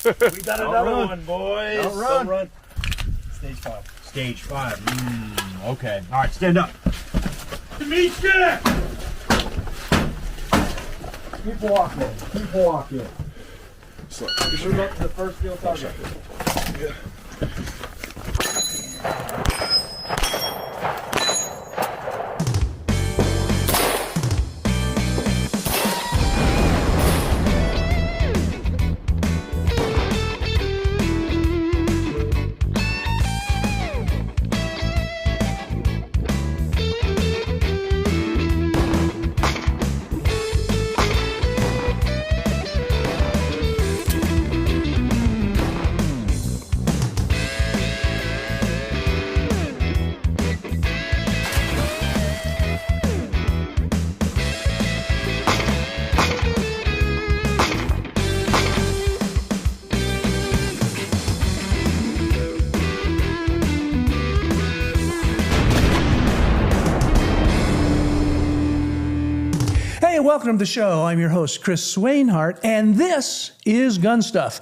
We got another one, boys. Don't run. Stage 5. Stage 5. Okay. All right, stand up. Demetrius! Keep walking. Keep walking. Move up to the first field target. Yeah. Hey, welcome to the show. I'm your host, Chris Swainhart, and this is Gun Stuff.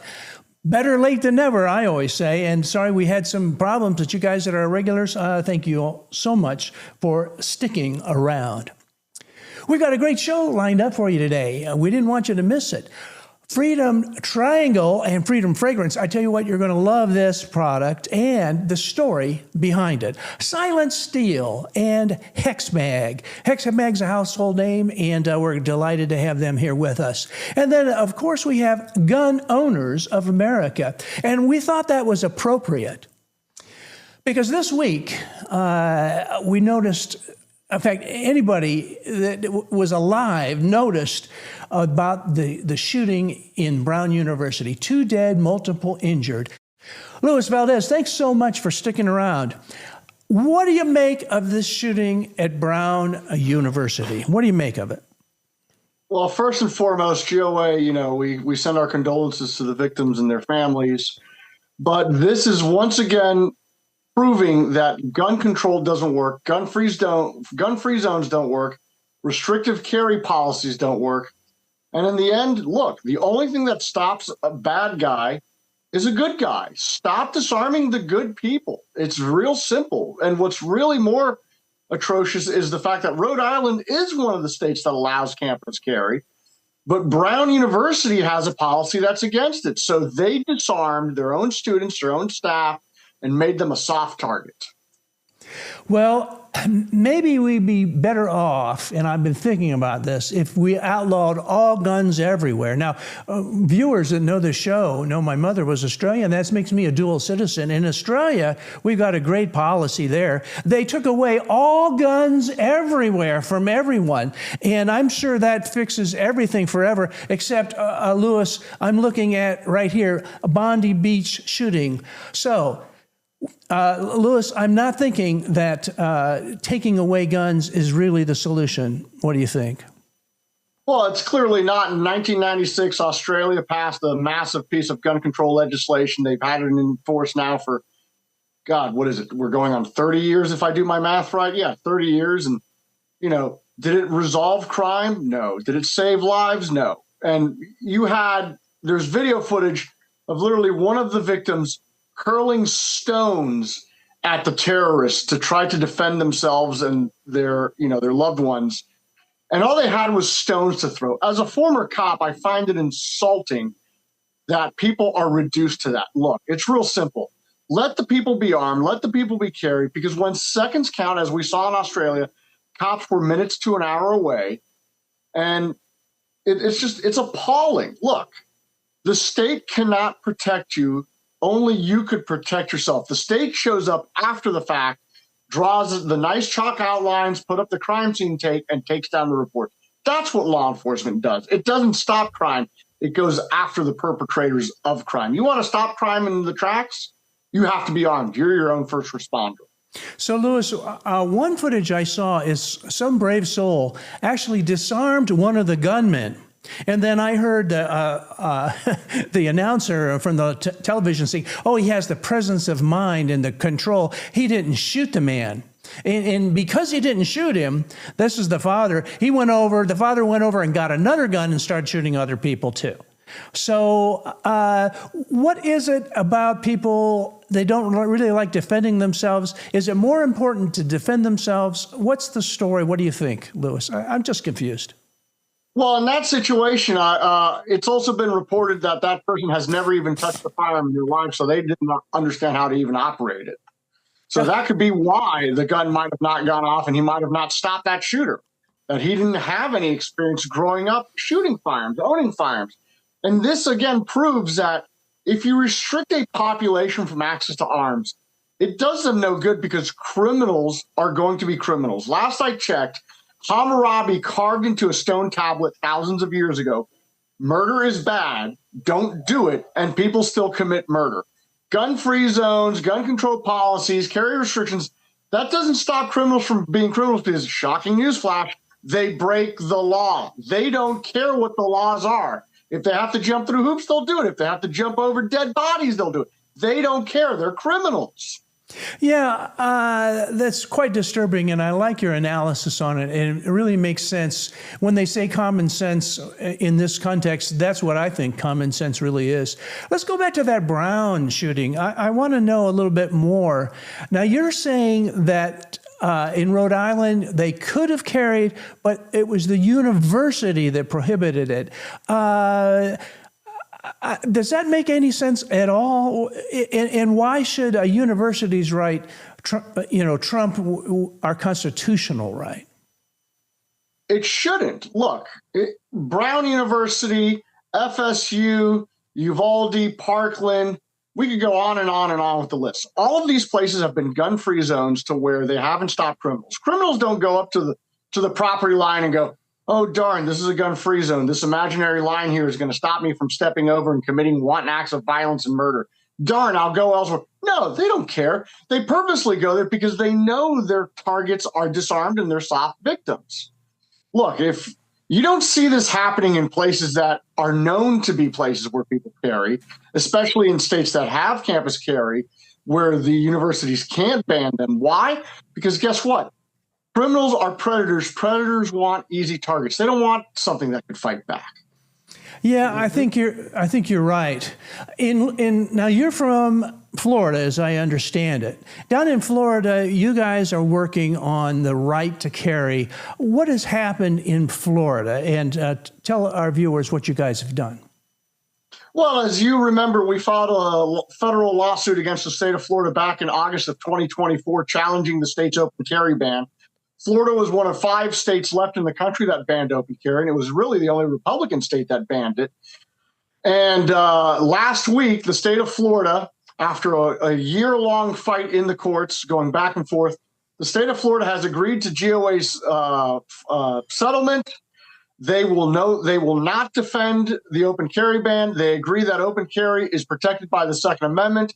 Better late than never, I always say, and sorry we had some problems with you guys that are regulars. Thank you all so much for sticking around. We've got a great show lined up for you today. We didn't want you to miss it. Freedom Triangle and Freedom Fragrance. I tell you what, you're going to love this product and the story behind it. Silent Steel and HEXMAG. HEXMAG's a household name, and we're delighted to have them here with us. And then, of course, we have Gun Owners of America. And we thought that was appropriate because this week we noticed, in fact, anybody that was alive noticed about the shooting in Brown University. 2 dead, multiple injured. Luis Valdez, thanks so much for sticking around. What do you make of this shooting at Brown University? What do you make of it? Well, first and foremost, GOA, we send our condolences to the victims and their families. But this is once again proving that gun control doesn't work, gun-free zones don't work, restrictive carry policies don't work. And in the end, look, the only thing that stops a bad guy is a good guy. Stop disarming the good people. It's real simple. And what's really more atrocious is the fact that Rhode Island is one of the states that allows campus carry, but Brown University has a policy that's against it. So they disarmed their own students, their own staff, and made them a soft target. Well, maybe we'd be better off, and I've been thinking about this, if we outlawed all guns everywhere. Now, viewers that know the show know my mother was Australian. That makes me a dual citizen. In Australia, we've got a great policy there. They took away all guns everywhere from everyone, and I'm sure that fixes everything forever, except, Lewis, I'm looking at right here, a Bondi Beach shooting. So, Lewis, I'm not thinking that taking away guns is really the solution. What do you think? Well, it's clearly not. In 1996, Australia passed a massive piece of gun control legislation. They've had it in force now for, God, what is it? We're going on 30 years, if I do my math right. Yeah, 30 years. And, did it resolve crime? No. Did it save lives? No. And there's video footage of literally one of the victims hurling stones at the terrorists to try to defend themselves and their loved ones. And all they had was stones to throw. As a former cop, I find it insulting that people are reduced to that. Look, it's real simple. Let the people be armed. Let the people be carried. Because when seconds count, as we saw in Australia, cops were minutes to an hour away. And it's appalling. Look, the state cannot protect you. Only you could protect yourself. The state shows up after the fact, draws the nice chalk outlines, put up the crime scene tape, and takes down the report. That's what law enforcement does. It doesn't stop crime. It goes after the perpetrators of crime. You want to stop crime in the tracks? You have to be armed. You're your own first responder. So, Lewis, one footage I saw is some brave soul actually disarmed one of the gunmen. And then I heard the announcer from the television saying, oh, he has the presence of mind and the control. He didn't shoot the man. And because he didn't shoot him, this is the father, the father went over and got another gun and started shooting other people too. So what is it about people, they don't really like defending themselves? Is it more important to defend themselves? What's the story? What do you think, Lewis? I'm just confused. Well, in that situation, it's also been reported that that person has never even touched the firearm in their life, so they didn't understand how to even operate it. So that could be why the gun might have not gone off and he might have not stopped that shooter, that he didn't have any experience growing up shooting firearms, owning firearms. And this, again, proves that if you restrict a population from access to arms, it does them no good because criminals are going to be criminals. Last I checked, Hammurabi carved into a stone tablet thousands of years ago, murder is bad, don't do it, and people still commit murder. Gun-free zones, gun control policies, carry restrictions, that doesn't stop criminals from being criminals because, shocking newsflash, they break the law. They don't care what the laws are. If they have to jump through hoops, they'll do it. If they have to jump over dead bodies, they'll do it. They don't care. They're criminals. Yeah, that's quite disturbing, and I like your analysis on it, and it really makes sense. When they say common sense in this context, that's what I think common sense really is. Let's go back to that Brown shooting. I want to know a little bit more. Now, you're saying that in Rhode Island, they could have carried, but it was the university that prohibited it. Does that make any sense at all? And why should a university's right, trump our constitutional right? It shouldn't. Look, Brown University, FSU, Uvalde, Parkland, we could go on and on and on with the list. All of these places have been gun-free zones to where they haven't stopped criminals. Criminals don't go up to the property line and go, oh, darn, this is a gun-free zone. This imaginary line here is going to stop me from stepping over and committing wanton acts of violence and murder. Darn, I'll go elsewhere. No, they don't care. They purposely go there because they know their targets are disarmed and they're soft victims. Look, if you don't see this happening in places that are known to be places where people carry, especially in states that have campus carry, where the universities can't ban them. Why? Because guess what? Criminals are predators. Predators want easy targets. They don't want something that could fight back. Yeah, I think you're right. Now you're from Florida, as I understand it. Down in Florida, you guys are working on the right to carry. What has happened in Florida? And tell our viewers what you guys have done. Well, as you remember, we filed a federal lawsuit against the state of Florida back in August of 2024, challenging the state's open carry ban. Florida was one of 5 states left in the country that banned open carry, and it was really the only Republican state that banned it. And last week, the state of Florida, after a year-long fight in the courts, going back and forth, the state of Florida has agreed to GOA's settlement. They will not defend the open carry ban. They agree that open carry is protected by the Second Amendment.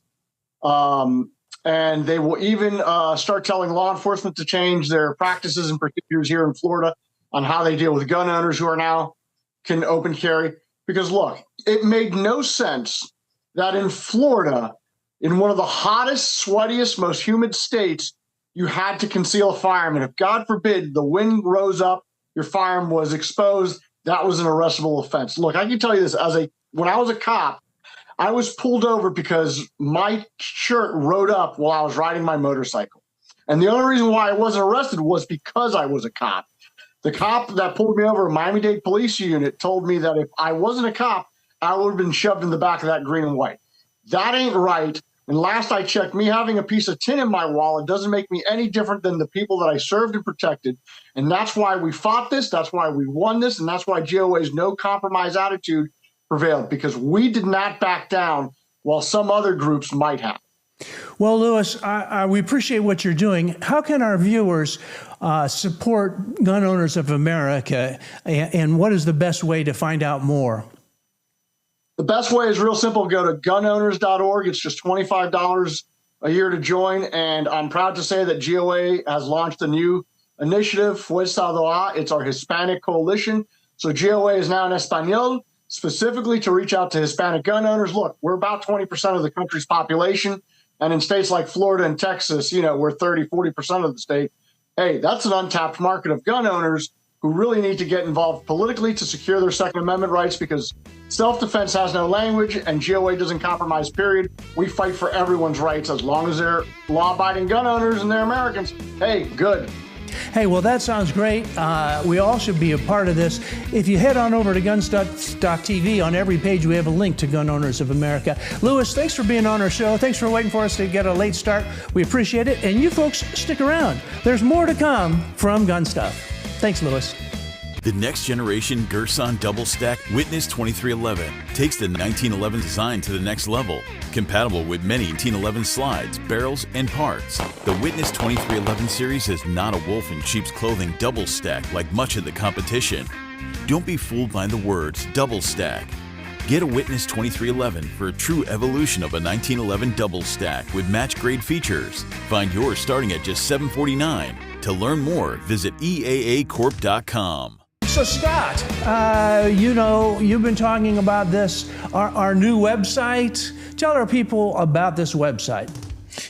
And they will even start telling law enforcement to change their practices and procedures here in Florida on how they deal with gun owners who are now can open carry. Because look, it made no sense that in Florida, in one of the hottest, sweatiest, most humid states, you had to conceal a firearm. And if, God forbid, the wind rose up, your firearm was exposed, that was an arrestable offense. Look, I can tell you this, when I was a cop, I was pulled over because my shirt rode up while I was riding my motorcycle. And the only reason why I wasn't arrested was because I was a cop. The cop that pulled me over, Miami-Dade Police Unit, told me that if I wasn't a cop, I would have been shoved in the back of that green and white. That ain't right. And last I checked, me having a piece of tin in my wallet doesn't make me any different than the people that I served and protected. And that's why we fought this. That's why we won this. And that's why GOA's no compromise attitude prevailed, because we did not back down while some other groups might have. Well, Lewis, we appreciate what you're doing. How can our viewers support Gun Owners of America, and what is the best way to find out more? The best way is real simple. Go to gunowners.org. It's just $25 a year to join. And I'm proud to say that GOA has launched a new initiative, Fuerza Doa. It's our Hispanic coalition. So GOA is now in Espanol, specifically to reach out to Hispanic gun owners. Look, we're about 20% of the country's population. And in states like Florida and Texas, we're 30, 40% of the state. Hey, that's an untapped market of gun owners who really need to get involved politically to secure their Second Amendment rights, because Self-defense has no language, and GOA doesn't compromise, period. We fight for everyone's rights as long as they're law-abiding gun owners and they're Americans. Hey, good. Hey, well, that sounds great. We all should be a part of this. If you head on over to GunStuffTV, on every page we have a link to Gun Owners of America. Lewis, thanks for being on our show. Thanks for waiting for us to get a late start. We appreciate it. And you folks, stick around. There's more to come from Gun Stuff. Thanks, Lewis. The next generation Gerson double stack Witness 2311 takes the 1911 design to the next level. Compatible with many 1911 slides, barrels, and parts, the Witness 2311 series is not a wolf in sheep's clothing double stack like much of the competition. Don't be fooled by the words double stack. Get a Witness 2311 for a true evolution of a 1911 double stack with match grade features. Find yours starting at just $749. To learn more, visit eaacorp.com. So Scott, you know, you've been talking about this, our new website. Tell our people about this website.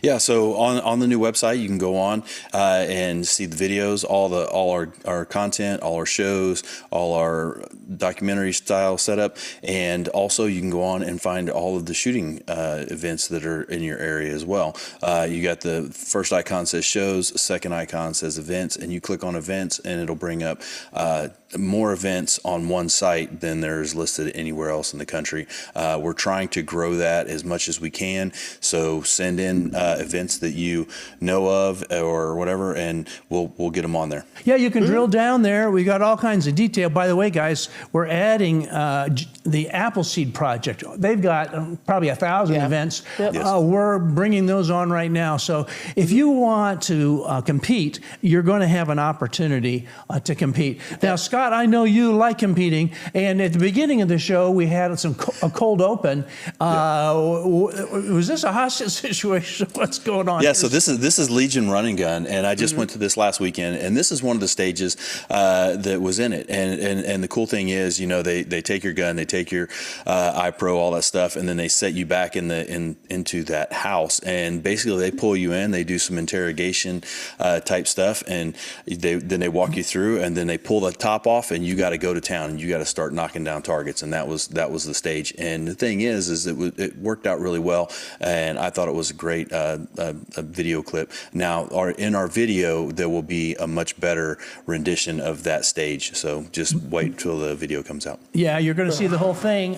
Yeah, so on the new website, you can go on and see the videos, all our content, all our shows, all our documentary style setup, and also you can go on and find all of the shooting events that are in your area as well. You got the first icon says shows, second icon says events, and you click on events and it'll bring up more events on one site than there's listed anywhere else in the country. We're trying to grow that as much as we can, so send in events that you know of or whatever, and we'll get them on there. Yeah, you can drill down there. We got all kinds of detail. By the way, guys, we're adding the Appleseed Project. They've got probably 1,000 events. Yep. Yes. We're bringing those on right now. So if you want to compete, you're going to have an opportunity to compete. Now, Scott, I know you like competing, and at the beginning of the show, we had a cold open. Was this a hostage situation? What's going on? Yeah, so this is Legion Run and Gun, and I just went to this last weekend, and this is one of the stages that was in it. And the cool thing is, you know, they take your gun, they take your iPro, all that stuff, and then they set you back into that house, and basically they pull you in, they do some interrogation type stuff, and then they walk you through, and then they pull the top off, and you got to go to town, and you got to start knocking down targets, and that was the stage. And the thing is it worked out really well, and I thought it was a great a video clip. Now, in our video, there will be a much better rendition of that stage. So just wait till the video comes out. Yeah, you're going to see the whole thing.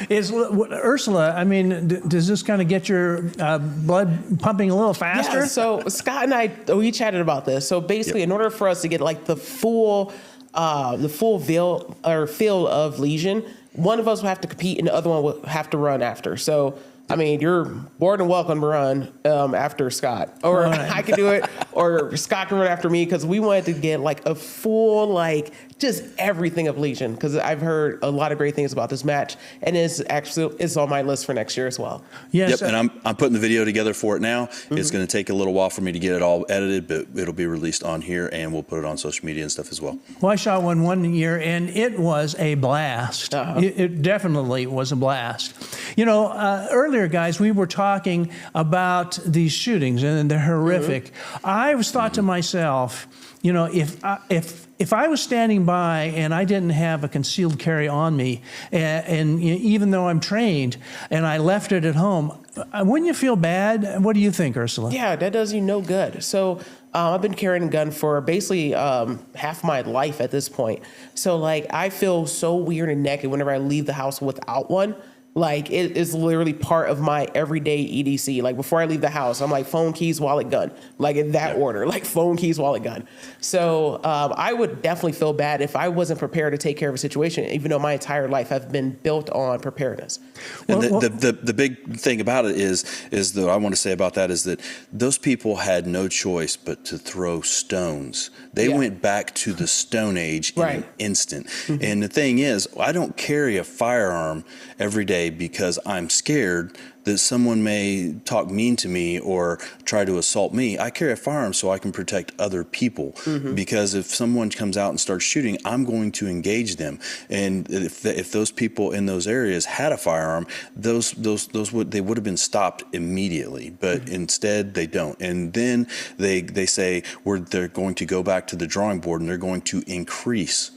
Is Ursula? I mean, does this kind of get your blood pumping a little faster? Yeah, so Scott and I, we chatted about this. So basically, in order for us to get like the full feel of Legion, one of us will have to compete and the other one will have to run after. So, I mean, you're more than welcome to run after Scott. Or I can do it, or Scott can run after me, because we wanted to get like a full, like, just everything of Legion, because I've heard a lot of great things about this match, and it's on my list for next year as well. Yes. Yep, and I'm putting the video together for it now. It's going to take a little while for me to get it all edited, but it'll be released on here, and we'll put it on social media and stuff as well. Well, I shot one year, and it was a blast. It definitely was a blast. You know, earlier, guys, we were talking about these shootings, and they're horrific. I was thought to myself, you know, if I was standing by and I didn't have a concealed carry on me, and even though I'm trained, and I left it at home, wouldn't you feel bad? What do you think, Ursula? Yeah, that does you no good. So I've been carrying a gun for basically half my life at this point. So like, I feel so weird and naked whenever I leave the house without one. Like, it is literally part of my everyday EDC. Like, before I leave the house, I'm like, phone, keys, wallet, gun. Like, in that order. Like, phone, keys, wallet, gun. So I would definitely feel bad if I wasn't prepared to take care of a situation, even though my entire life have been built on preparedness. And the big thing about it is that I want to say about that is that those people had no choice but to throw stones. They went back to the Stone Age in an instant. And the thing is, I don't carry a firearm every day because I'm scared that someone may talk mean to me or try to assault me. I carry a firearm so I can protect other people, because if someone comes out and starts shooting, I'm going to engage them. And if those people in those areas had a firearm, they would have been stopped immediately. But instead, they don't. And then they say they're going to go back to the drawing board and they're going to increase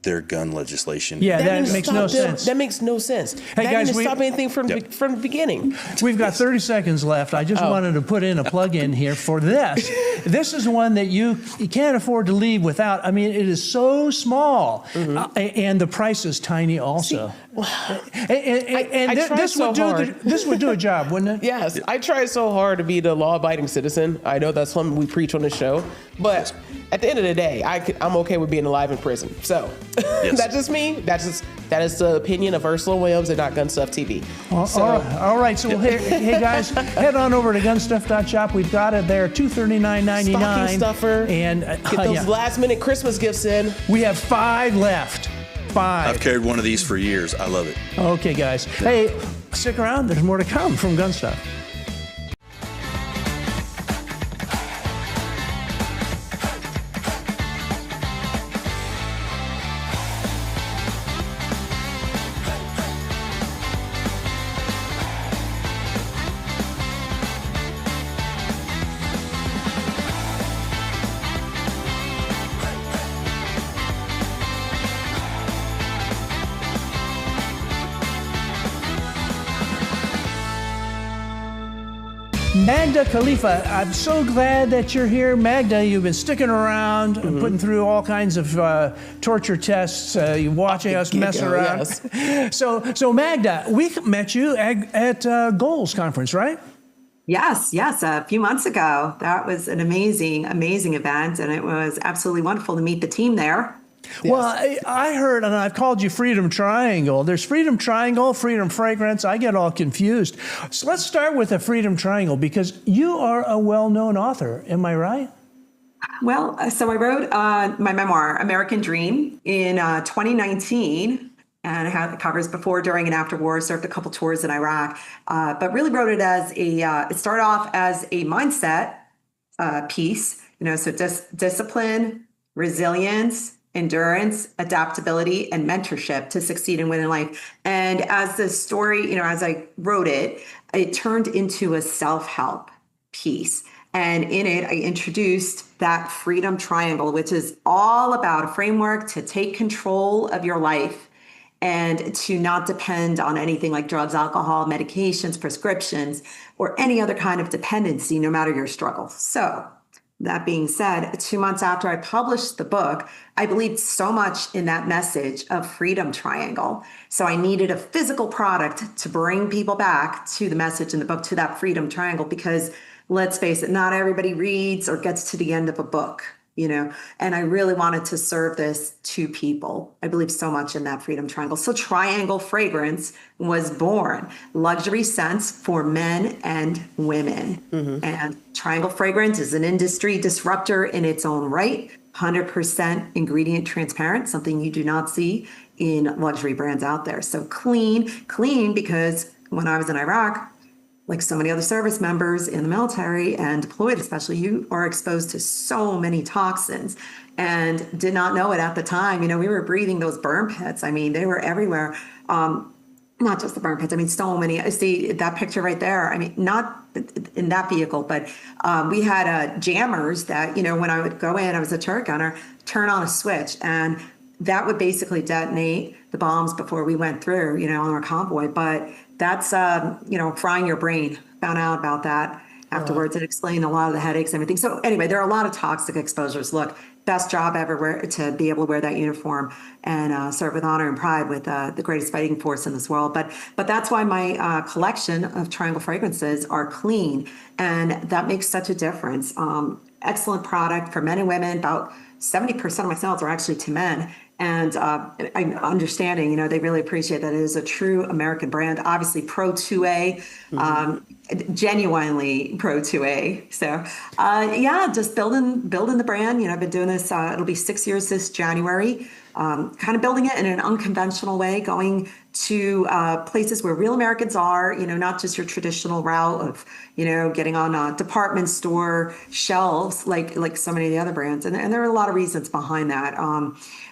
their gun legislation. Yeah, that didn't makes stop no them. sense. That makes no sense. Hey, that guys, didn't stop anything from the beginning. We've got 30 seconds left. I just wanted to put in a plug in here for this. This is one that you can't afford to leave without. I mean, it is so small, and the price is tiny also. This would do a job, wouldn't it? Yes, I try so hard to be the law-abiding citizen. I know that's something we preach on the show, but at the end of the day, I'm okay with being alive in prison. So that's just me. That is the opinion of Ursula Williams and not GunStuffTV. All right. So hey guys, head on over to gunstuff.shop. We've got it there, $239.99. Stocking stuffer. And get those last-minute Christmas gifts in. We have 5 left. 5. I've carried one of these for years. I love it. Okay, guys. Hey, stick around. There's more to come from Gun Stuff. Magda Khalifa, I'm so glad that you're here. Magda, you've been sticking around, putting through all kinds of torture tests, you watching us mess around. Yes. So Magda, we met you at Goals Conference, right? Yes, a few months ago. That was an amazing event, and it was absolutely wonderful to meet the team there. Yes. Well, I heard, and I've called you Freedom Triangle. There's Freedom Triangle, Freedom Fragrance. I get all confused. So let's start with the Freedom Triangle, because you are a well-known author. Am I right? Well, so I wrote my memoir, American Dream, in 2019. And it covers before, during, and after war. Served a couple tours in Iraq, but really wrote it as it started off as a mindset piece. So discipline, resilience, endurance, adaptability, and mentorship to succeed and win in life. And as the story, as I wrote it, it turned into a self-help piece. And in it, I introduced that Freedom Triangle, which is all about a framework to take control of your life and to not depend on anything like drugs, alcohol, medications, prescriptions, or any other kind of dependency, no matter your struggle. So that being said, 2 months after I published the book, I believed so much in that message of Freedom Triangle. So I needed a physical product to bring people back to the message in the book, to that Freedom Triangle, because let's face it, not everybody reads or gets to the end of a book, and I really wanted to serve this to people. I believe so much in that Freedom Triangle. So Triangle Fragrance was born, luxury scents for men and women. And Triangle Fragrance is an industry disruptor in its own right, 100% ingredient transparent, something you do not see in luxury brands out there. So clean because when I was in Iraq, like so many other service members in the military and deployed especially, you are exposed to so many toxins and did not know it at the time. We were breathing those burn pits. I mean, they were everywhere. Not just the burn pits. I mean, so many. I see that picture right there. I mean, not in that vehicle, but we had jammers that, when I would go in, I was a turret gunner, turn on a switch, and that would basically detonate the bombs before we went through, on our convoy. But that's, frying your brain. Found out about that afterwards. It explained a lot of the headaches and everything. So anyway, there are a lot of toxic exposures. Look, best job ever to be able to wear that uniform and serve with honor and pride with the greatest fighting force in this world. But that's why my collection of Triangle fragrances are clean. And that makes such a difference. Excellent product for men and women. About 70% of my sales are actually to men. And I'm understanding, they really appreciate that it is a true American brand, obviously pro 2A, genuinely pro 2A. So, just building the brand. I've been doing this, it'll be 6 years this January, kind of building it in an unconventional way, going to places where real Americans are, not just your traditional route of, getting on department store shelves like so many of the other brands. And there are a lot of reasons behind that.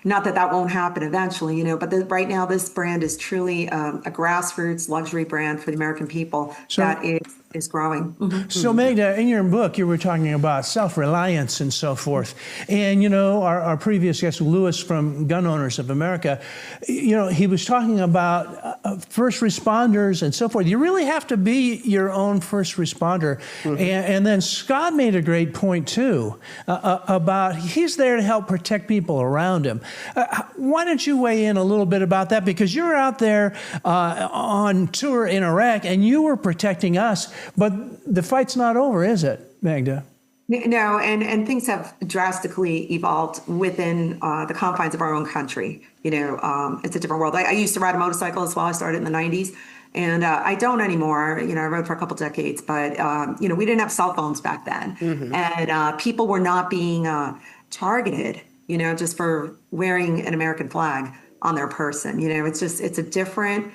Not that won't happen eventually, but right now this brand is truly a grassroots luxury brand for the American people that is is growing. Mm-hmm. So, Magda, in your book, you were talking about self-reliance and so forth. And, you know, our previous guest, Lewis from Gun Owners of America, you know, he was talking about first responders and so forth. You really have to be your own first responder. Mm-hmm. And then Scott made a great point, too, about he's there to help protect people around him. Why don't you weigh in a little bit about that? Because you're out there on tour in Iraq, and you were protecting us, but the fight's not over, is it, Magda? No, and things have drastically evolved within the confines of our own country. You know, it's a different world. I used to ride a motorcycle as well. I started in the 90s, and I don't anymore. You know, I rode for a couple decades, but, you know, we didn't have cell phones back then. Mm-hmm. And people were not being targeted, you know, just for wearing an American flag on their person. You know, it's a different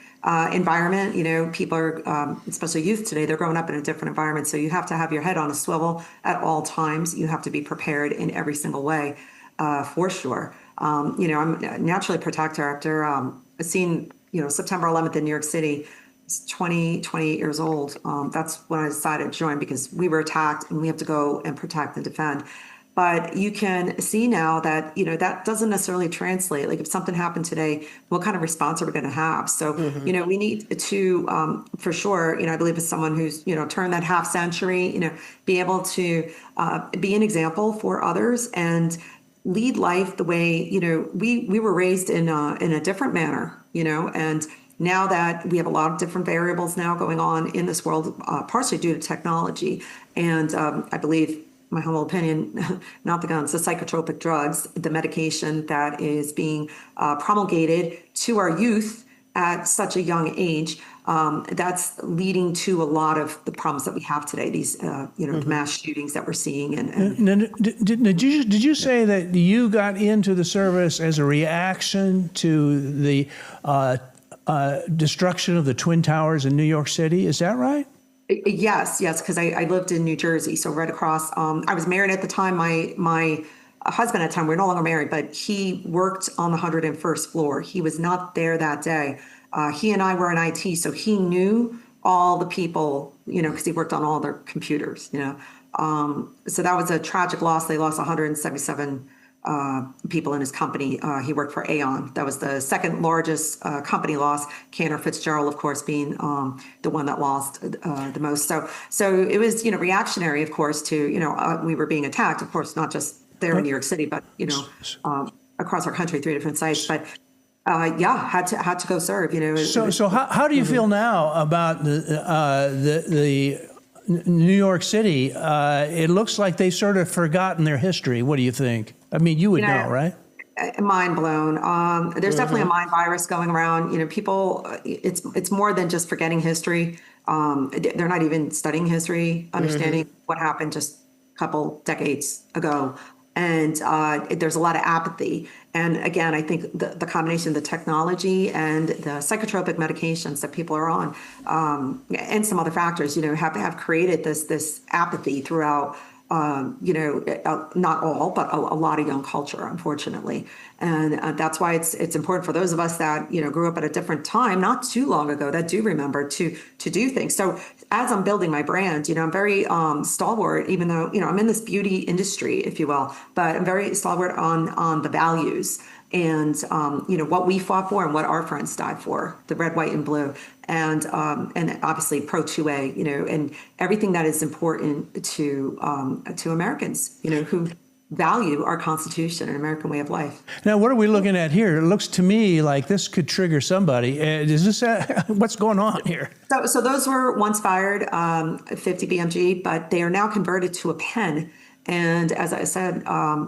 environment. You know, people are, especially youth today, they're growing up in a different environment. So you have to have your head on a swivel at all times. You have to be prepared in every single way, for sure. You know, I'm naturally a protector after seeing, you know, September 11th in New York City. 28 years old. That's when I decided to join, because we were attacked and we have to go and protect and defend. But you can see now that, you know, that doesn't necessarily translate. Like if something happened today, what kind of response are we going to have? So, you know, we need to, for sure, you know, I believe as someone who's, you know, turned that half century, you know, be able to be an example for others and lead life the way, you know, we were raised in a different manner, you know, and now that we have a lot of different variables now going on in this world, partially due to technology. And I believe, my humble opinion, not the guns, the psychotropic drugs, the medication that is being promulgated to our youth at such a young age, that's leading to a lot of the problems that we have today, these, you know, the mass shootings that we're seeing. Did you say that you got into the service as a reaction to the destruction of the Twin Towers in New York City? Is that right? Yes, because I lived in New Jersey, so right across. I was married at the time. My husband at the time, we're no longer married, but he worked on the 101st floor. He was not there that day. He and I were in IT, so he knew all the people, you know, because he worked on all their computers, you know. So that was a tragic loss. They lost 177 people in his company. He worked for Aon. That was the second largest company loss. Cantor Fitzgerald, of course, being the one that lost the most. So it was, you know, reactionary, of course, to, you know, we were being attacked, of course, not just there in New York City, but, you know, across our country, 3 different sites. But yeah, had to go serve. You know. So how do you feel now about the New York City? It looks like they sort of forgotten their history. What do you think? I mean, you would know, right? Mind blown. There's definitely a mind virus going around. You know, people, it's more than just forgetting history. They're not even studying history, understanding what happened just a couple decades ago. And there's a lot of apathy. And again, I think the combination of the technology and the psychotropic medications that people are on, and some other factors, you know, have created this apathy throughout. You know, not all, but a lot of young culture, unfortunately. And that's why it's important for those of us that, you know, grew up at a different time, not too long ago, that do remember to do things. So as I'm building my brand, you know, I'm very stalwart, even though, you know, I'm in this beauty industry, if you will, but I'm very stalwart on the values and, you know, what we fought for and what our friends died for, the red, white, and blue. And obviously pro-2A, you know, and everything that is important to Americans, you know, who value our Constitution and American way of life. Now, what are we looking at here? It looks to me like this could trigger somebody. Is this what's going on here? So those were once fired 50 BMG, but they are now converted to a pen. And as I said,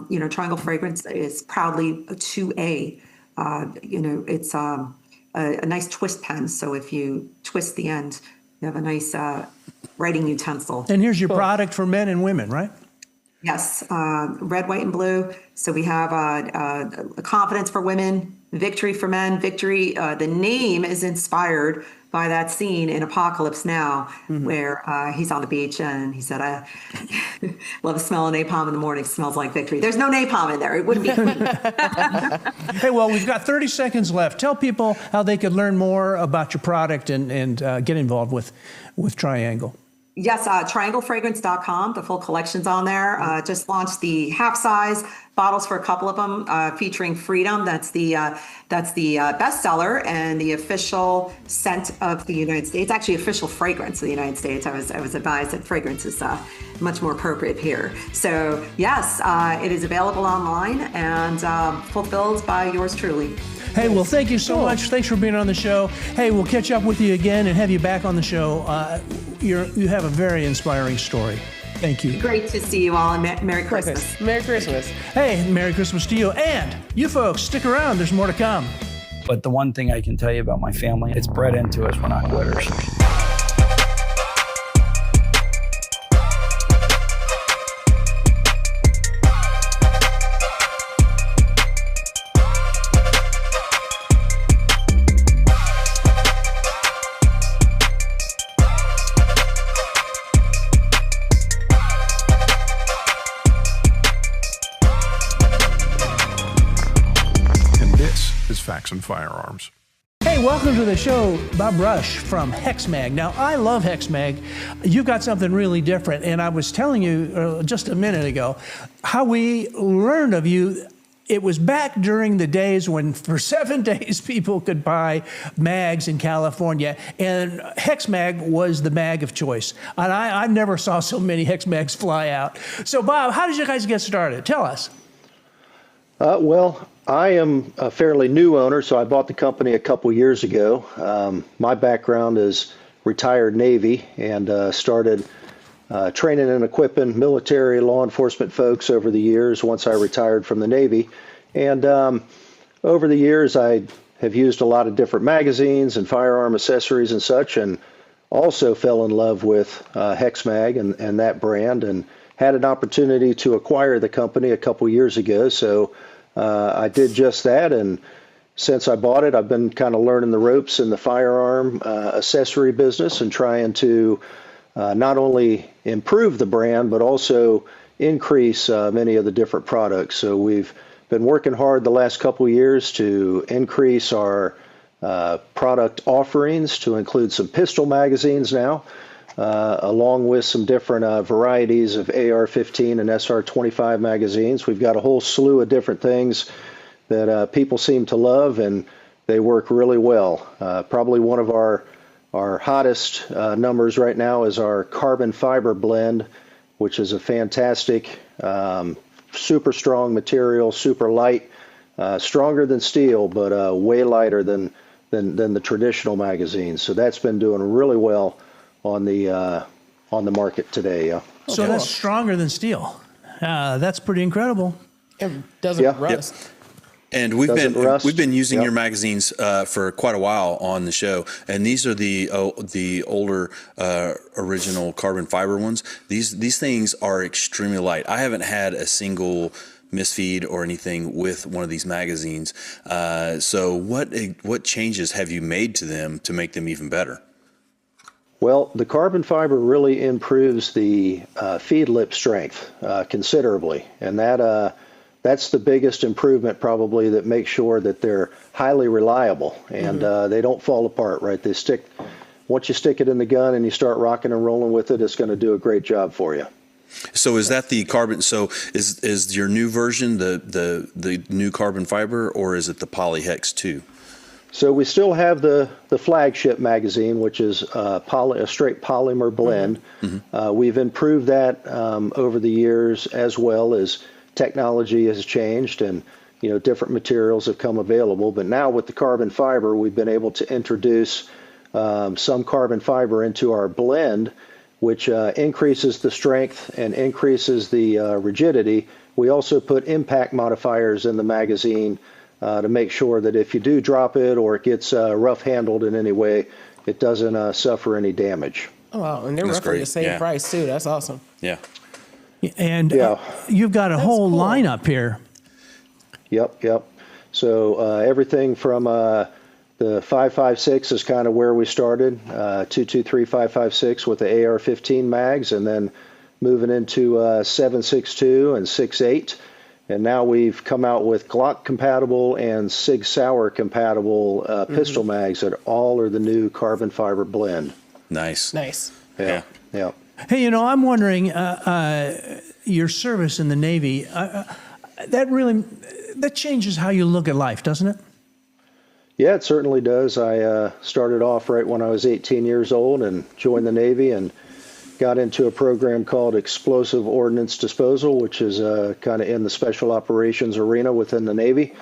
you know, Triangle Fragrance is proudly a 2A. You know, it's a nice twist pen. So if you twist the end, you have a nice writing utensil. And here's your product for men and women, right? Yes, red, white, and blue. So we have confidence for women, victory for men. Victory, the name is inspired by that scene in Apocalypse Now, where he's on the beach and he said, I love the smell of napalm in the morning. It smells like victory. There's no napalm in there. It wouldn't be clean. Hey, well, we've got 30 seconds left. Tell people how they could learn more about your product and get involved with Triangle. Yes, trianglefragrance.com. The full collection's on there. Just launched the half size bottles for a couple of them, featuring Freedom. That's the bestseller and the official scent of the United States. Actually, official fragrance of the United States. I was advised that fragrance is much more appropriate here. So yes, it is available online and fulfilled by yours truly. Hey, well, thank you so much. Thanks for being on the show. Hey, we'll catch up with you again and have you back on the show. You have a very inspiring story. Thank you. Great to see you all, and Merry Christmas. Merry Christmas. Hey, Merry Christmas to you. And you folks, stick around. There's more to come. But the one thing I can tell you about my family, it's bred into us. We're not quitters. Facts and Firearms. Hey, welcome to the show, Bob Rush from HEXMAG. Now, I love HEXMAG. You've got something really different, and I was telling you just a minute ago how we learned of you. It was back during the days when for 7 days people could buy mags in California, and HEXMAG was the mag of choice. And I never saw so many HEXMAGs fly out. So, Bob, how did you guys get started? Tell us. Well, I am a fairly new owner, so I bought the company a couple years ago. My background is retired Navy and started training and equipping military law enforcement folks over the years once I retired from the Navy. And over the years, I have used a lot of different magazines and firearm accessories and such, and also fell in love with HEXMAG and that brand, and had an opportunity to acquire the company a couple years ago. So I did just that, and since I bought it, I've been kind of learning the ropes in the firearm accessory business and trying to not only improve the brand, but also increase many of the different products. So we've been working hard the last couple years to increase our product offerings to include some pistol magazines now, along with some different varieties of AR-15 and SR-25 magazines. We've got a whole slew of different things that people seem to love, and they work really well. Probably one of our hottest numbers right now is our carbon fiber blend, which is a fantastic, super strong material, super light, stronger than steel, but way lighter than the traditional magazines. So that's been doing really well on the market today. Yeah. So that's stronger than steel. That's pretty incredible. It doesn't rust. Yep. And we've been using your magazines for quite a while on the show, and these are the older original carbon fiber ones. These things are extremely light. I haven't had a single misfeed or anything with one of these magazines. So what changes have you made to them to make them even better? Well, the carbon fiber really improves the feed lip strength considerably, and that's the biggest improvement probably that makes sure that they're highly reliable and they don't fall apart, right? Once you stick it in the gun and you start rocking and rolling with it, it's going to do a great job for you. So is that the carbon? So is your new version the new carbon fiber, or is it the Polyhex 2? So we still have the flagship magazine, which is a straight polymer blend. We've improved that over the years, as well as technology has changed and different materials have come available. But now with the carbon fiber, we've been able to introduce some carbon fiber into our blend, which increases the strength and increases the rigidity. We also put impact modifiers in the magazine to make sure that if you do drop it or it gets rough handled in any way, it doesn't suffer any damage. Oh, wow. And they're roughly the same price too. That's awesome. Yeah. And you've got a whole lineup here. Yep. So everything from the 5.56 is kind of where we started, 223, 5.56 with the AR-15 mags, and then moving into 7.62 and 6.8. And now we've come out with Glock compatible and Sig Sauer compatible pistol mags that all are the new carbon fiber blend. Nice. Yeah. Hey, you know, I'm wondering, your service in the Navy, that changes how you look at life, doesn't it? Yeah, it certainly does. I started off right when I was 18 years old and joined the Navy and got into a program called Explosive Ordnance Disposal, which is kind of in the special operations arena within the Navy.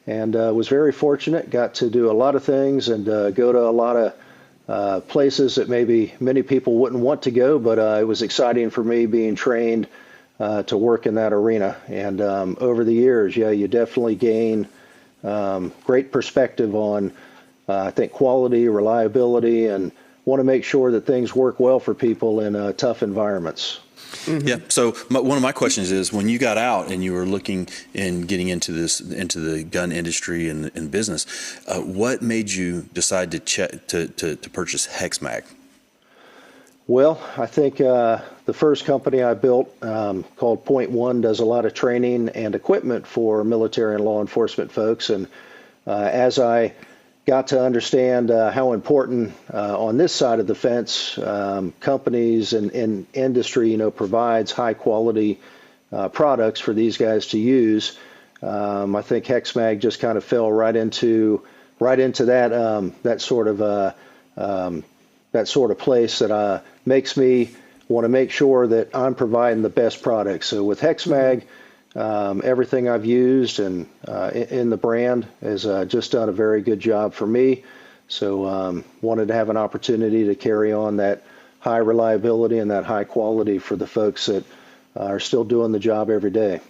And was very fortunate, got to do a lot of things and go to a lot of places that maybe many people wouldn't want to go, but it was exciting for me being trained to work in that arena. And over the years, yeah, you definitely gain great perspective on, I think, quality, reliability, and want to make sure that things work well for people in tough environments. Mm-hmm. Yeah. So one of my questions is, when you got out and you were looking and getting into the gun industry and business, what made you decide to purchase HEXMAG? Well, I think the first company I built called Point One does a lot of training and equipment for military and law enforcement folks. And as I got to understand how important on this side of the fence companies and industry, provides high quality products for these guys to use. I think HEXMAG just kind of fell right into that that sort of place that makes me want to make sure that I'm providing the best product. So with HEXMAG, everything I've used and in the brand has just done a very good job for me. So wanted to have an opportunity to carry on that high reliability and that high quality for the folks that are still doing the job every day.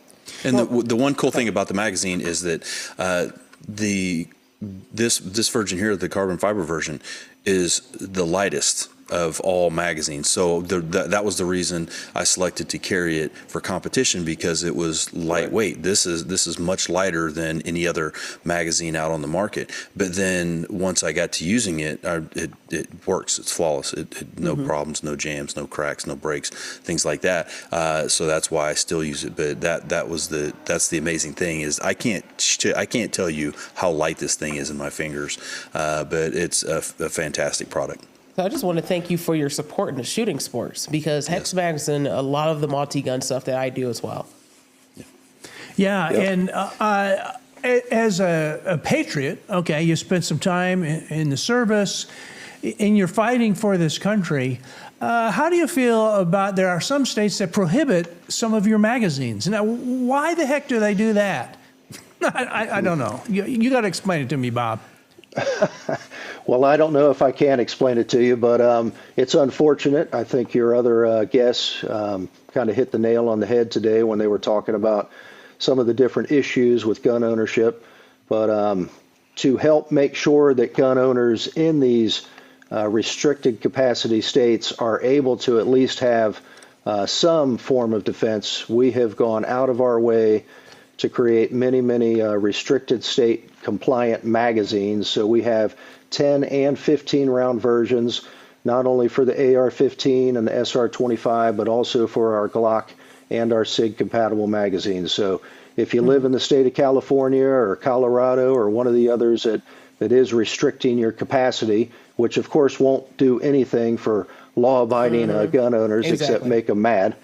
And the one cool thing about the magazine is that this version here, the carbon fiber version, is the lightest of all magazines. So that was the reason I selected to carry it for competition, because it was lightweight. This is much lighter than any other magazine out on the market. But then once I got to using it, it works. It's flawless. No problems, no jams, no cracks, no breaks, things like that. So that's why I still use it. But that's the amazing thing, is I can't tell you how light this thing is in my fingers. But it's a fantastic product. So I just want to thank you for your support in the shooting sports, because HEXMAG's in a lot of the multi-gun stuff that I do as well. Yeah, and as a patriot, okay, you spent some time in the service, and you're fighting for this country. How do you feel about, there are some states that prohibit some of your magazines. Now, why the heck do they do that? I don't know. You got to explain it to me, Bob. Well, I don't know if I can explain it to you, but it's unfortunate. I think your other guests kind of hit the nail on the head today when they were talking about some of the different issues with gun ownership. But to help make sure that gun owners in these restricted capacity states are able to at least have some form of defense, we have gone out of our way to create many, many restricted state compliant magazines. So we have 10 and 15 round versions, not only for the AR-15 and the SR-25, but also for our Glock and our SIG compatible magazines. So if you live in the state of California or Colorado or one of the others that is restricting your capacity, which of course won't do anything for law-abiding gun owners except make them mad,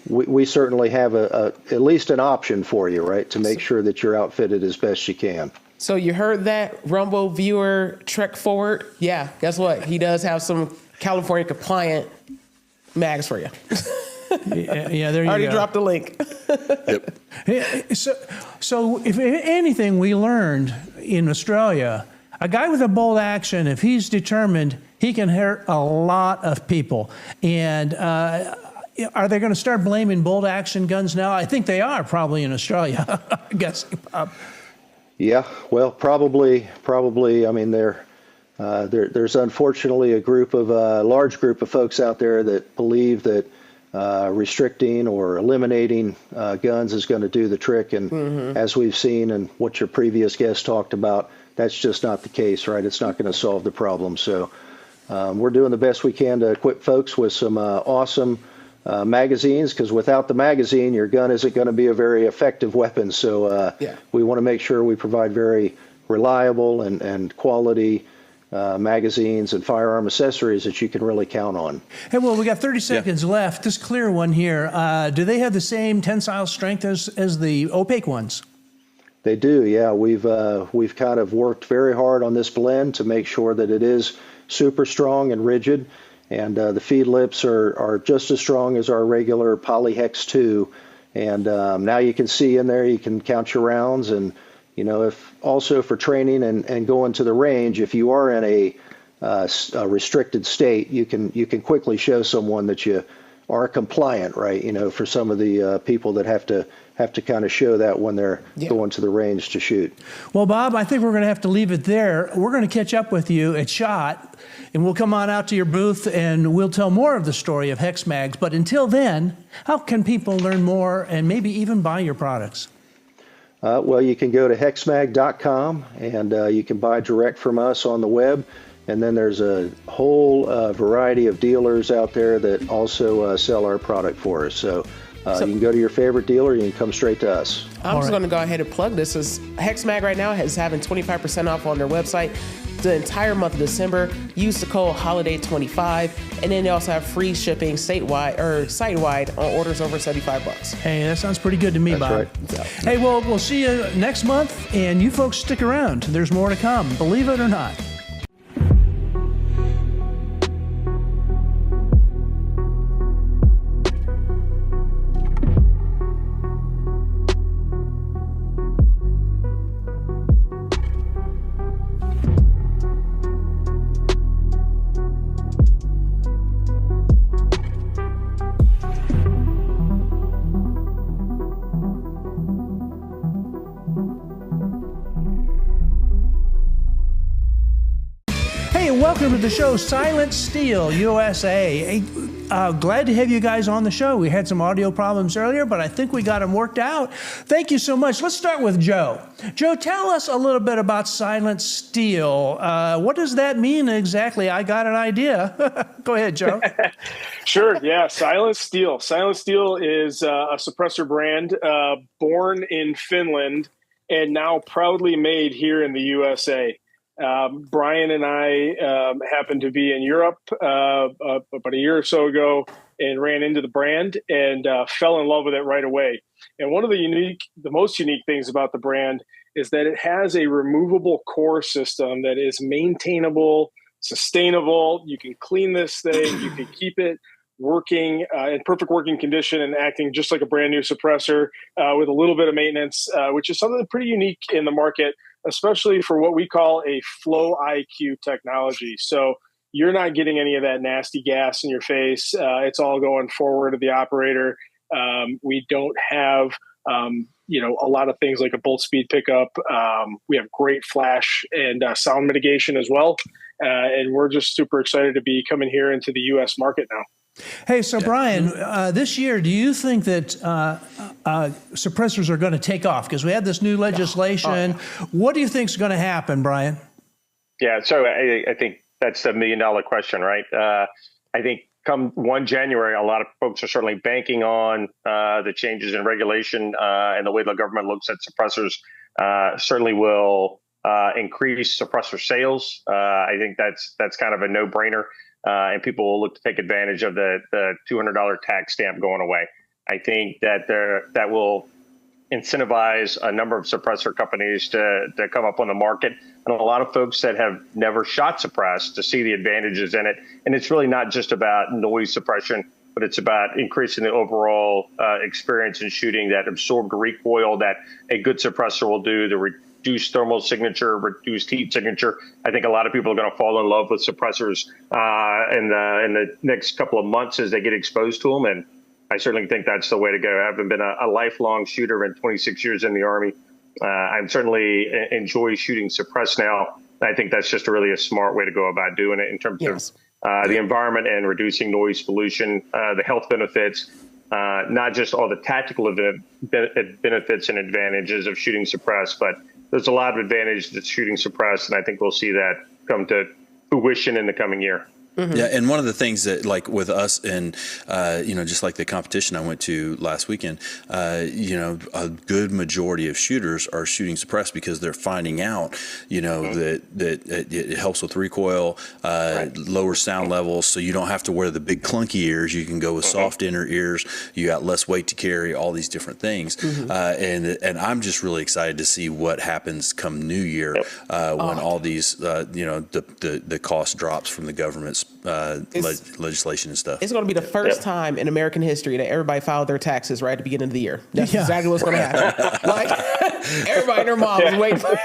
we certainly have at least an option for you, right, to make sure that you're outfitted as best you can. So you heard that, Rumble viewer, Trek Forward? Yeah, guess what? He does have some California compliant mags for you. Yeah, there you go. Already dropped the link. Yep. So if anything we learned in Australia, a guy with a bolt action, if he's determined, he can hurt a lot of people. And are they going to start blaming bolt action guns now? I think they are, probably in Australia, I guess. Yeah, well, probably. I mean, there's unfortunately a large group of folks out there that believe that restricting or eliminating guns is going to do the trick. And as we've seen and what your previous guest talked about, that's just not the case, right? It's not going to solve the problem. So we're doing the best we can to equip folks with some awesome magazines, because without the magazine, your gun isn't going to be a very effective weapon. So we want to make sure we provide very reliable and quality magazines and firearm accessories that you can really count on. Hey, well, we got 30 seconds left. This clear one here, do they have the same tensile strength as the opaque ones? They do, yeah. We've kind of worked very hard on this blend to make sure that it is super strong and rigid, and the feed lips are just as strong as our regular Polyhex 2. And now you can see in there, you can count your rounds, and if also for training and going to the range, if you are in a restricted state, you can quickly show someone that you are compliant, right? For some of the people that have to kind of show that when they're going to the range to shoot. Well, Bob, I think we're going to have to leave it there. We're going to catch up with you at SHOT, and we'll come on out to your booth and we'll tell more of the story of HEXMAGs. But until then, how can people learn more and maybe even buy your products? Well, you can go to hexmag.com and you can buy direct from us on the web. And then there's a whole variety of dealers out there that also sell our product for us. So you can go to your favorite dealer, you can come straight to us. I'm just going to go ahead and plug this. HEXMAG right now is having 25% off on their website the entire month of December. Use the code HOLIDAY25, and then they also have free shipping statewide or site-wide on orders over $75. Hey, that sounds pretty good to me, Bob. Right. Hey, well, we'll see you next month, and you folks stick around. There's more to come, believe it or not. Welcome to the show, Silent Steel USA. Glad to have you guys on the show. We had some audio problems earlier, but I think we got them worked out. Thank you so much. Let's start with Joe. Joe, tell us a little bit about Silent Steel. What does that mean exactly? I got an idea. Go ahead, Joe. Sure, yeah, Silent Steel. Silent Steel is a suppressor brand born in Finland and now proudly made here in the USA. Brian and I happened to be in Europe about a year or so ago and ran into the brand and fell in love with it right away. And one of the most unique things about the brand is that it has a removable core system that is maintainable, sustainable. You can clean this thing, you can keep it working in perfect working condition and acting just like a brand new suppressor with a little bit of maintenance, which is something pretty unique in the market, especially for what we call a flow IQ technology. So you're not getting any of that nasty gas in your face. It's all going forward to the operator. We don't have, a lot of things like a bolt speed pickup. We have great flash and sound mitigation as well. And we're just super excited to be coming here into the U.S. market now. Hey, so Brian, this year, do you think that suppressors are going to take off? Because we had this new legislation. What do you think is going to happen, Brian? Yeah, so I think that's the $1 million question, right? I think come 1 January, a lot of folks are certainly banking on the changes in regulation and the way the government looks at suppressors certainly will increase suppressor sales. I think that's kind of a no-brainer. And people will look to take advantage of the $200 tax stamp going away. I think that will incentivize a number of suppressor companies to come up on the market, and a lot of folks that have never shot suppressed to see the advantages in it. And it's really not just about noise suppression, but it's about increasing the overall experience in shooting, that absorbed recoil that a good suppressor will do, the reduced thermal signature, reduced heat signature. I think a lot of people are going to fall in love with suppressors in the next couple of months as they get exposed to them. And I certainly think that's the way to go. I haven't been a lifelong shooter in 26 years in the Army. I'm certainly enjoy shooting suppressed now. I think that's just really a smart way to go about doing it in terms of the environment and reducing noise pollution, the health benefits, not just all the tactical benefits and advantages of shooting suppressed, but there's a lot of advantage to shooting suppressed, and I think we'll see that come to fruition in the coming year. Yeah, and one of the things that, like with us and just like the competition I went to last weekend, a good majority of shooters are shooting suppressed because they're finding out, that it helps with recoil, lower sound levels, so you don't have to wear the big clunky ears. You can go with soft inner ears. You got less weight to carry. All these different things, and I'm just really excited to see what happens come New Year when all these, the cost drops from the government's legislation and stuff. It's going to be the first time in American history that everybody filed their taxes right at the beginning of the year. That's exactly what's going to happen. Like, everybody and their mom is waiting for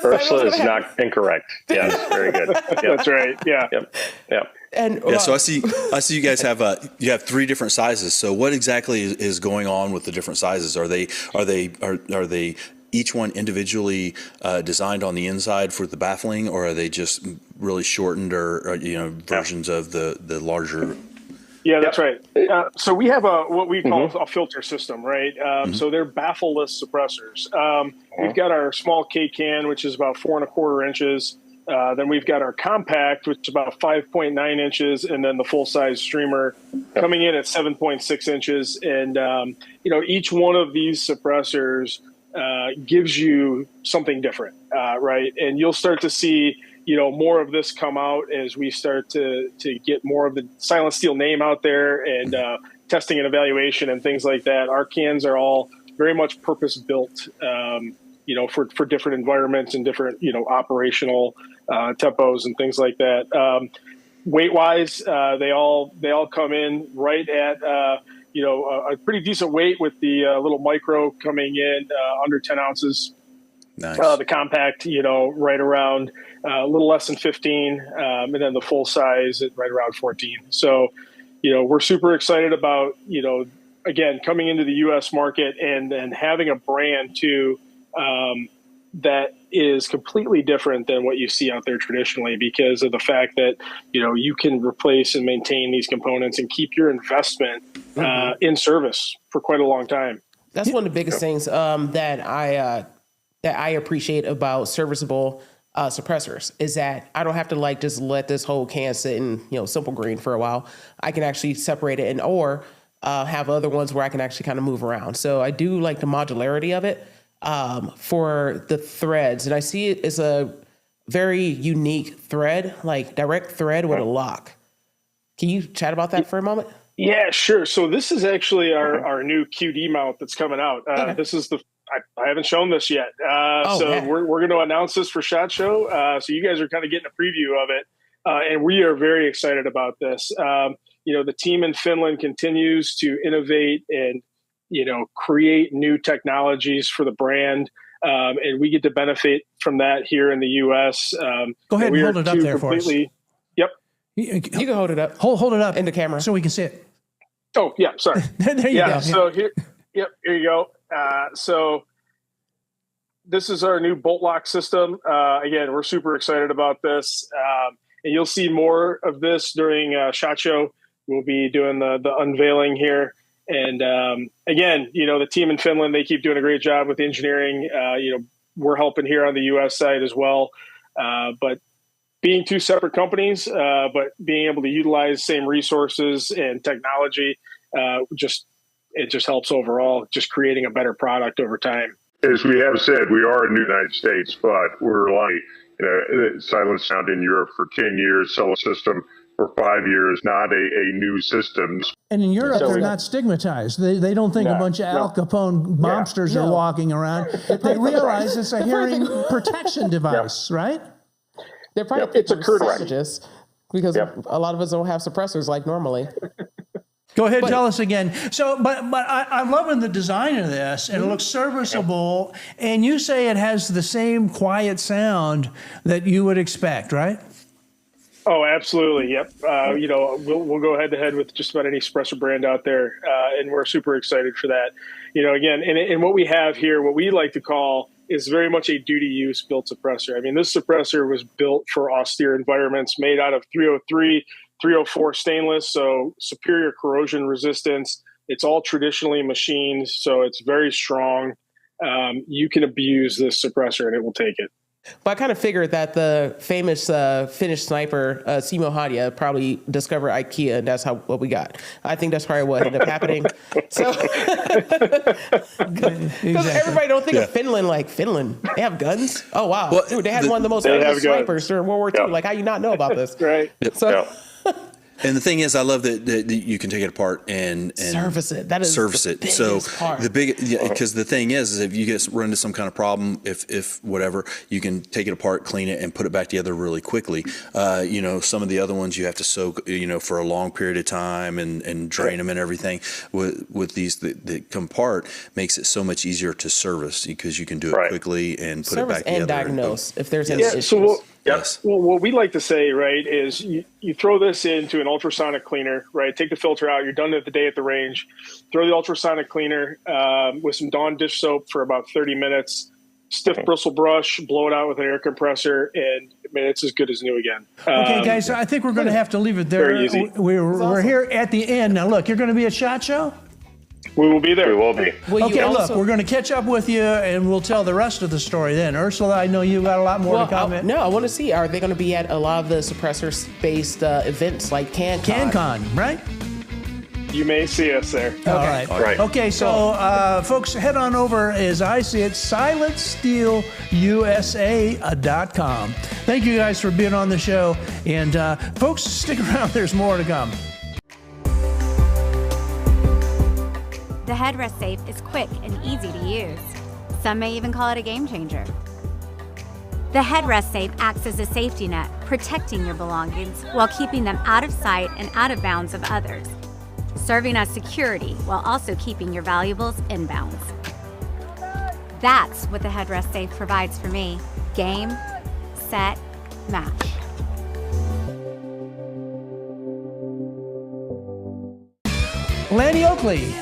Ursula is not incorrect. Yes, very good. Yep. That's right. Yeah. Yep. And so I see you guys have you have 3 different sizes. So what exactly is going on with the different sizes? Are they each one individually designed on the inside for the baffling, or are they just really shortened or versions of the larger? Yeah, that's right. So we have what we call a filter system, right? So they're baffle-less suppressors. We've got our small K-can, which is about 4 1/4 inches. Then we've got our compact, which is about 5.9 inches, and then the full-size streamer coming in at 7.6 inches. And each one of these suppressors gives you something different, right? And you'll start to see, more of this come out as we start to get more of the Silent Steel name out there and testing and evaluation and things like that. Our cans are all very much purpose built, for different environments and different, operational tempos and things like that. Weight wise, they all come in right at, a pretty decent weight with the little micro coming in under 10 ounces. Nice. The compact, right around a little less than 15, and then the full size at right around 14. So, we're super excited about, again, coming into the U.S. market and having a brand too that is completely different than what you see out there traditionally, because of the fact that, you can replace and maintain these components and keep your investment in service for quite a long time. That's one of the biggest things that I appreciate about serviceable suppressors is that I don't have to just let this whole can sit in, simple green for a while. I can actually separate it or have other ones where I can actually kind of move around. So I do like the modularity of it for the threads. And I see it as a very unique thread, like direct thread with a lock. Can you chat about that for a moment? Yeah, sure. So this is actually our new QD mount that's coming out. This is I haven't shown this yet. We're going to announce this for SHOT Show. So you guys are kind of getting a preview of it. And we are very excited about this. The team in Finland continues to innovate and, create new technologies for the brand. And we get to benefit from that here in the U.S. Go ahead and hold it up there for us. Yep. You can hold it up. Hold it up in the camera so we can see it. Oh, yeah. Sorry. There you go. So here you go. So this is our new bolt lock system. Again, we're super excited about this. And you'll see more of this during SHOT Show. We'll be doing the unveiling here. And again, the team in Finland, they keep doing a great job with engineering. We're helping here on the U.S. side as well. But being 2 separate companies, but being able to utilize same resources and technology, it just helps overall, just creating a better product over time. As we have said, we are in the United States, but we're like Silent Sound in Europe for 10 years, sell a system for 5 years, not a new system. And in Europe, they're not stigmatized. They don't think a bunch of Al Capone mobsters are walking around. They realize it's a hearing protection device, right? They're probably it's a courtesy because a lot of us don't have suppressors like normally. Go ahead, tell us again. So, but I'm loving the design of this, and it looks serviceable. And you say it has the same quiet sound that you would expect, right? Oh, absolutely. Yep. We'll go head to head with just about any suppressor brand out there, and we're super excited for that. Again, and what we have here, what we like to call is very much a duty use built suppressor. I mean, this suppressor was built for austere environments, made out of 303, 304 stainless, so superior corrosion resistance. It's all traditionally machined, so it's very strong. You can abuse this suppressor and it will take it. But I kind of figured that the famous Finnish sniper, Simo Hadia, probably discovered IKEA, and that's what we got. I think that's probably what ended up happening. So, because everybody don't think of Finland like Finland. They have guns. Oh, wow. Well, dude, they had one of the most famous snipers during World War II. Like, how you not know about this? Right. So, And the thing is, I love that you can take it apart and service it. That is service it. So part. because the thing is if you run into some kind of problem, if whatever, you can take it apart, clean it, and put it back together really quickly. Some of the other ones you have to soak, for a long period of time and drain them and everything. With these that come apart, makes it so much easier to service because you can do it quickly and put it back together. And diagnose if there's any issues. Yes. Well, what we like to say, right, is you throw this into an ultrasonic cleaner, right? Take the filter out. You're done at the day at the range. Throw the ultrasonic cleaner with some Dawn dish soap for about 30 minutes. Stiff bristle brush, blow it out with an air compressor, and it's as good as new again. Okay, guys, I think we're going to have to leave it there. Very easy. We're here at the end. Now, look, you're going to be at SHOT Show? We will be there. We will be. Okay, look, we're going to catch up with you, and we'll tell the rest of the story then. Ursula, I know you got a lot more to comment. I want to see, are they going to be at a lot of the suppressor-based events like CanCon? CanCon, right? You may see us there. All right. Okay, so folks, head on over, as I see it, SilentSteelUSA.com. Thank you guys for being on the show. And folks, stick around. There's more to come. The headrest safe is quick and easy to use. Some may even call it a game changer. The headrest safe acts as a safety net, protecting your belongings while keeping them out of sight and out of bounds of others, serving as security while also keeping your valuables in bounds. That's what the headrest safe provides for me. Game, set, match. Lanny Oakley.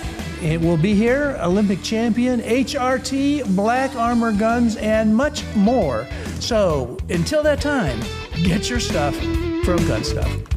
It will be here, Olympic champion, HRT, Black Armor Guns, and much more. So until that time, get your stuff from GunStuff.